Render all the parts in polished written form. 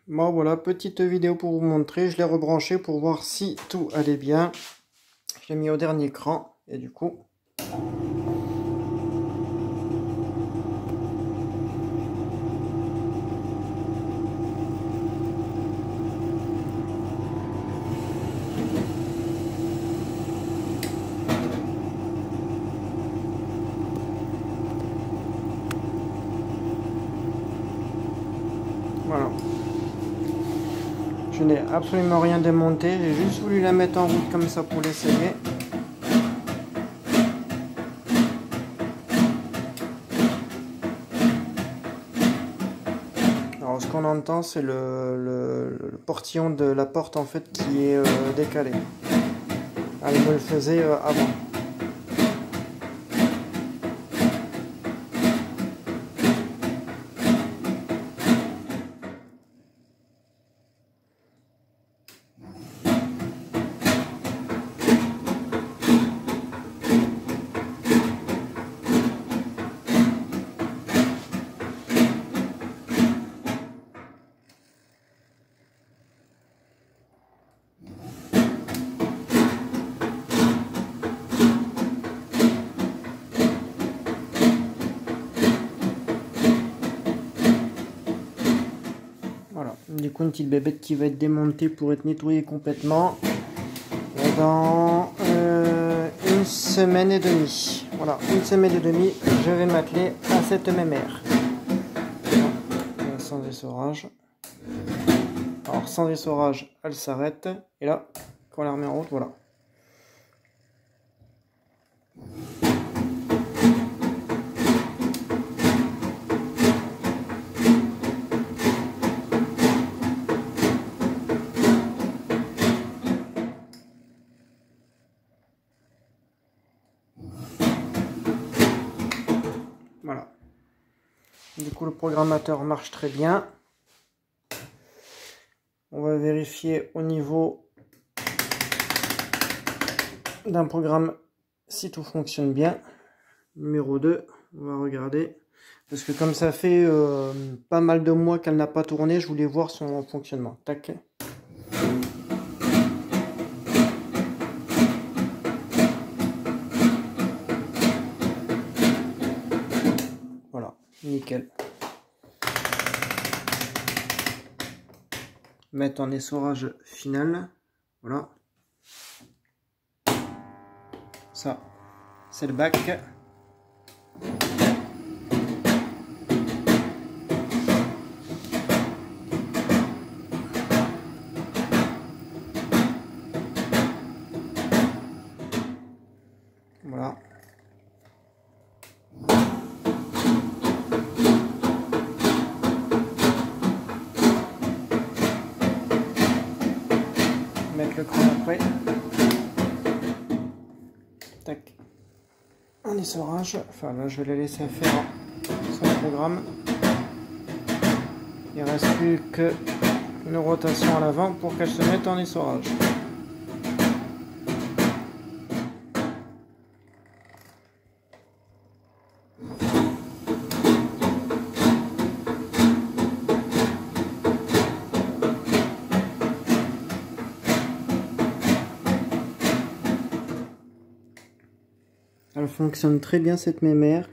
Bon voilà, petite vidéo pour vous montrer. Je l'ai rebranché pour voir si tout allait bien. Je l'ai mis au dernier cran et du coup... Voilà. Je n'ai absolument rien démonté. J'ai juste voulu la mettre en route comme ça pour l'essayer. Alors ce qu'on entend, c'est le portillon de la porte en fait qui est décalé. Elle me le faisait avant. Voilà, du coup une petite bébête qui va être démontée pour être nettoyée complètement dans une semaine et demie. Voilà, une semaine et demie, je vais m'atteler à cette mémère. Voilà, sans essorage. Alors sans essorage, elle s'arrête. Et là, quand on la remet en route, voilà. Voilà. Du coup, le programmateur marche très bien. On va vérifier au niveau d'un programme si tout fonctionne bien. Numéro 2, on va regarder. Parce que comme ça fait pas mal de mois qu'elle n'a pas tourné, je voulais voir son fonctionnement. Tac. Voilà, nickel. Mettre en essorage final. Voilà. Ça, c'est le bac. Voilà. Mettre le cran après. Tac. En essorage. Enfin là je vais la laisser faire son programme. Il ne reste plus qu'une rotation à l'avant pour qu'elle se mette en essorage. Elle fonctionne très bien cette mémère.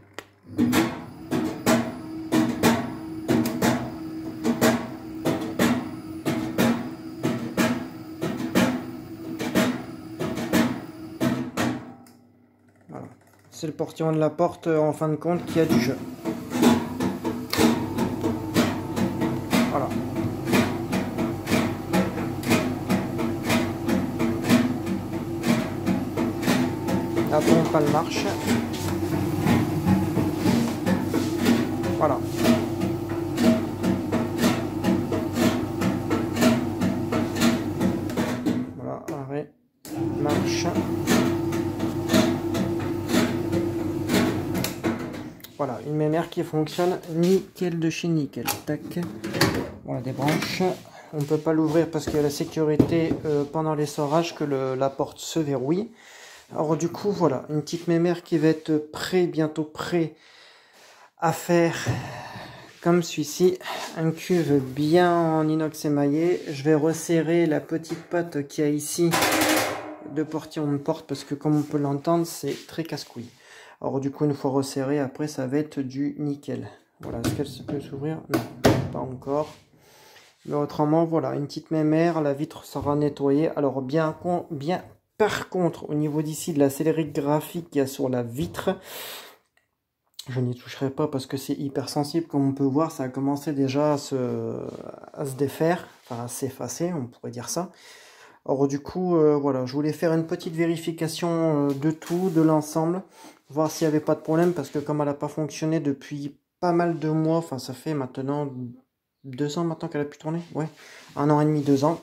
Voilà. C'est le portillon de la porte en fin de compte qui a du jeu. Voilà. La pompe elle marche. Voilà. Voilà, arrêt, marche. Voilà, une mémère qui fonctionne nickel de chez nickel. Tac. Voilà des branches. On ne peut pas l'ouvrir parce qu'il y a la sécurité pendant l'essorage que la porte se verrouille. Alors du coup, voilà, une petite mémère qui va être bientôt prêt à faire comme celui-ci, un cuve bien en inox émaillé. Je vais resserrer la petite patte qu'il y a ici de portillon de porte parce que comme on peut l'entendre, c'est très casse-couille. Alors du coup, une fois resserré, après ça va être du nickel. Voilà, est-ce qu'elle peut s'ouvrir? Non, pas encore. Mais autrement, voilà, une petite mémère, la vitre sera nettoyée. Alors bien par contre, au niveau d'ici de la sellerie graphique qu'il y a sur la vitre, je n'y toucherai pas parce que c'est hyper sensible. Comme on peut voir, ça a commencé déjà à se défaire, enfin à s'effacer, on pourrait dire ça. Alors du coup, voilà, je voulais faire une petite vérification de tout, de l'ensemble, voir s'il n'y avait pas de problème, parce que comme elle n'a pas fonctionné depuis pas mal de mois, enfin ça fait maintenant 2 ans maintenant qu'elle a pu tourner, ouais, 1 an et demi, 2 ans.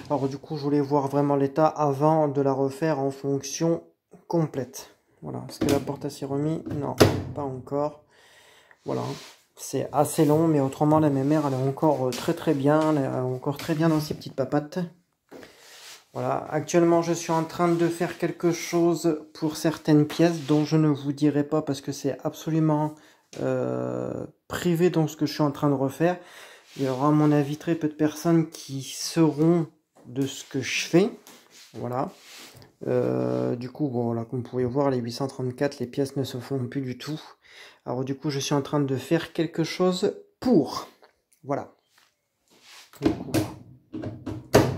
Alors du coup, je voulais voir vraiment l'état avant de la refaire en fonction complète. Voilà, est-ce que la porte s'est remis? Non, pas encore. Voilà, c'est assez long, mais autrement la mémère elle est encore très bien, elle est encore très bien dans ses petites papates. Voilà, actuellement je suis en train de faire quelque chose pour certaines pièces dont je ne vous dirai pas parce que c'est absolument privé dans ce que je suis en train de refaire. Il y aura à mon avis très peu de personnes qui sauront de ce que je fais. Voilà. Du coup, bon, voilà, comme vous pouvez voir, les 834, les pièces ne se font plus du tout. Alors du coup, je suis en train de faire quelque chose pour. Voilà. Du coup,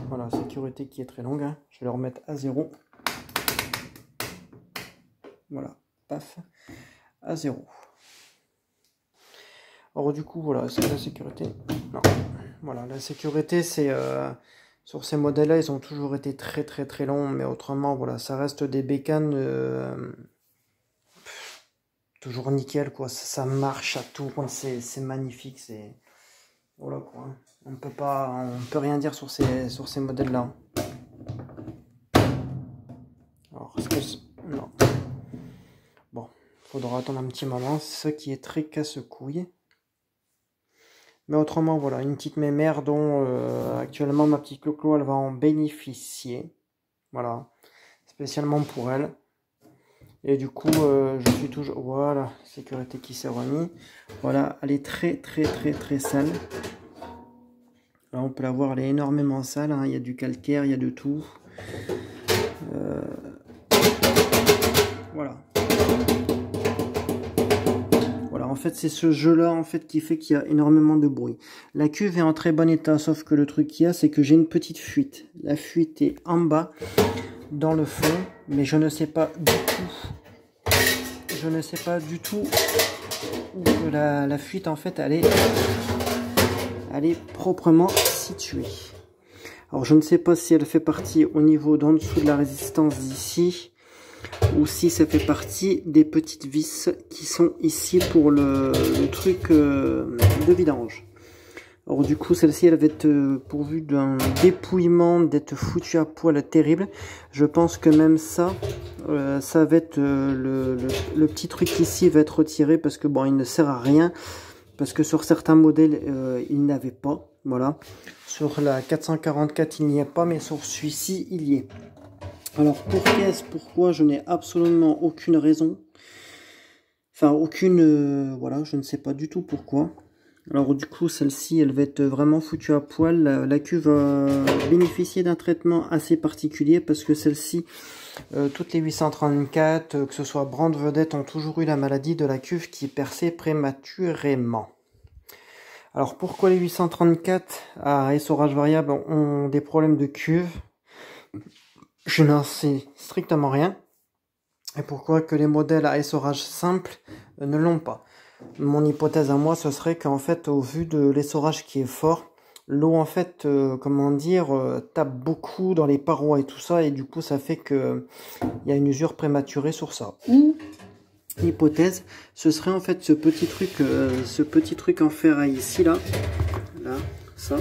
voilà, sécurité qui est très longue. Hein. Je vais le remettre à 0. Voilà, paf, à 0. Alors du coup, voilà, c'est la sécurité. Non, voilà, la sécurité, c'est... sur ces modèles-là, ils ont toujours été très longs, mais autrement, voilà, ça reste des bécanes toujours nickel, quoi. Ça marche à tout, c'est magnifique, c'est... Voilà, quoi. On peut rien dire sur ces modèles-là. Alors, est-ce que... Non. Bon, faudra attendre un petit moment, c'est ça qui est très casse-couille. Mais autrement, voilà, une petite mémère dont actuellement ma petite Clo-Clo, elle va en bénéficier. Voilà, spécialement pour elle. Et du coup, je suis toujours... Voilà, sécurité qui s'est remis. Voilà, elle est très sale. Là, on peut la voir, elle est énormément sale. Hein. Il y a du calcaire, il y a de tout. Voilà. Voilà, en fait, c'est ce jeu-là en fait qui fait qu'il y a énormément de bruit. La cuve est en très bon état, sauf que le truc qu'il y a, c'est que j'ai une petite fuite. La fuite est en bas, dans le fond, mais je ne sais pas du tout. Je ne sais pas du tout où la fuite, en fait, elle est proprement située. Alors, je ne sais pas si elle fait partie au niveau d'en dessous de la résistance d'ici, ou si ça fait partie des petites vis qui sont ici pour le truc de vidange. Alors du coup, celle-ci, elle va être pourvue d'un dépouillement, d'être foutue à poil terrible. Je pense que même ça, ça va être le petit truc ici va être retiré parce que bon, il ne sert à rien. Parce que sur certains modèles, il n'avait pas. Voilà. Sur la 444, il n'y a pas, mais sur celui-ci, il y est. Alors pour qu'est-ce, pourquoi, je n'ai absolument aucune raison. Enfin, aucune... voilà, je ne sais pas du tout pourquoi. Alors du coup, celle-ci, elle va être vraiment foutue à poil. La cuve va bénéficier d'un traitement assez particulier parce que celle-ci, toutes les 834, que ce soit Brand Vedette, ont toujours eu la maladie de la cuve qui perçait prématurément. Alors pourquoi les 834 à essorage variable ont des problèmes de cuve? Je n'en sais strictement rien. Et pourquoi que les modèles à essorage simple ne l'ont pas? Mon hypothèse à moi, ce serait qu'en fait, au vu de l'essorage qui est fort, l'eau en fait, comment dire, tape beaucoup dans les parois et tout ça, et du coup, ça fait que il y a une usure prématurée sur ça. Ou l'hypothèse, ce serait en fait ce petit truc en ferraille ici là, ça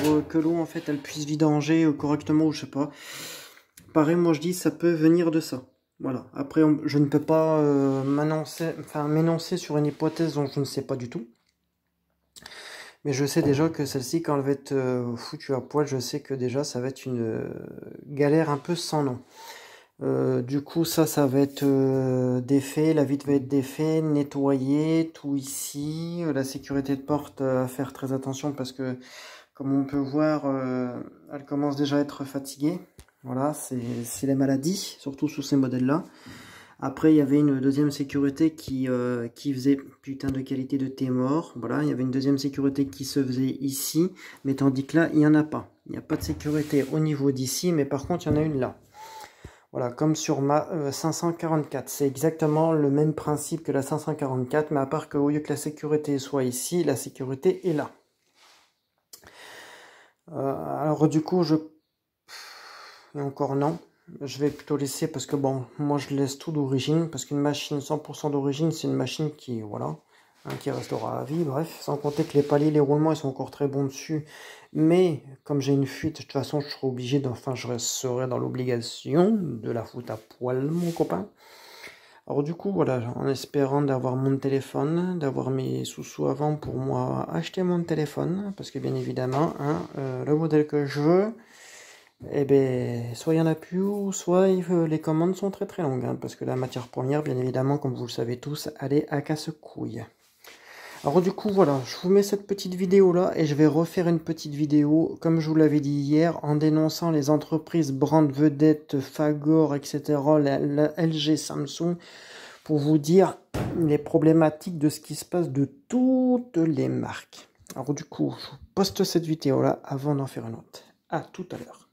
pour que l'eau en fait, elle puisse vidanger correctement ou je sais pas. Pareil, moi je dis, ça peut venir de ça. Voilà. Après, je ne peux pas m'énoncer sur une hypothèse dont je ne sais pas du tout. Mais je sais déjà que celle-ci, quand elle va être foutue à poil, je sais que déjà ça va être une galère un peu sans nom. Du coup, ça va être défait, la vitre va être défait, nettoyé, tout ici. La sécurité de porte, à faire très attention parce que, comme on peut voir, elle commence déjà à être fatiguée. Voilà, c'est les maladies, surtout sous ces modèles-là. Après, il y avait une deuxième sécurité qui faisait putain de qualité de thé mort. Voilà, il y avait une deuxième sécurité qui se faisait ici, mais tandis que là, il n'y en a pas. Il n'y a pas de sécurité au niveau d'ici, mais par contre, il y en a une là. Voilà, comme sur ma 544. C'est exactement le même principe que la 544, mais à part qu'au lieu que la sécurité soit ici, la sécurité est là. Alors du coup, et encore non. Je vais plutôt laisser parce que bon, moi je laisse tout d'origine, parce qu'une machine 100% d'origine, c'est une machine qui, voilà, hein, qui restera à vie, bref. Sans compter que les paliers, les roulements, ils sont encore très bons dessus. Mais, comme j'ai une fuite, de toute façon, je serai obligé, je serai dans l'obligation de la foutre à poil, mon copain. Alors du coup, voilà, en espérant d'avoir mon téléphone, d'avoir mes sous-sous avant pour moi acheter mon téléphone, parce que bien évidemment, hein, le modèle que je veux, eh ben, soit il n'y en a plus, ou soit les commandes sont très très longues, hein, parce que la matière première, bien évidemment, comme vous le savez tous, elle est à casse-couille. Alors du coup, voilà, je vous mets cette petite vidéo là, et je vais refaire une petite vidéo, comme je vous l'avais dit hier, en dénonçant les entreprises Brand Vedette, Fagor, etc., la LG, Samsung, pour vous dire les problématiques de ce qui se passe de toutes les marques. Alors du coup, je vous poste cette vidéo là avant d'en faire une autre. À tout à l'heure.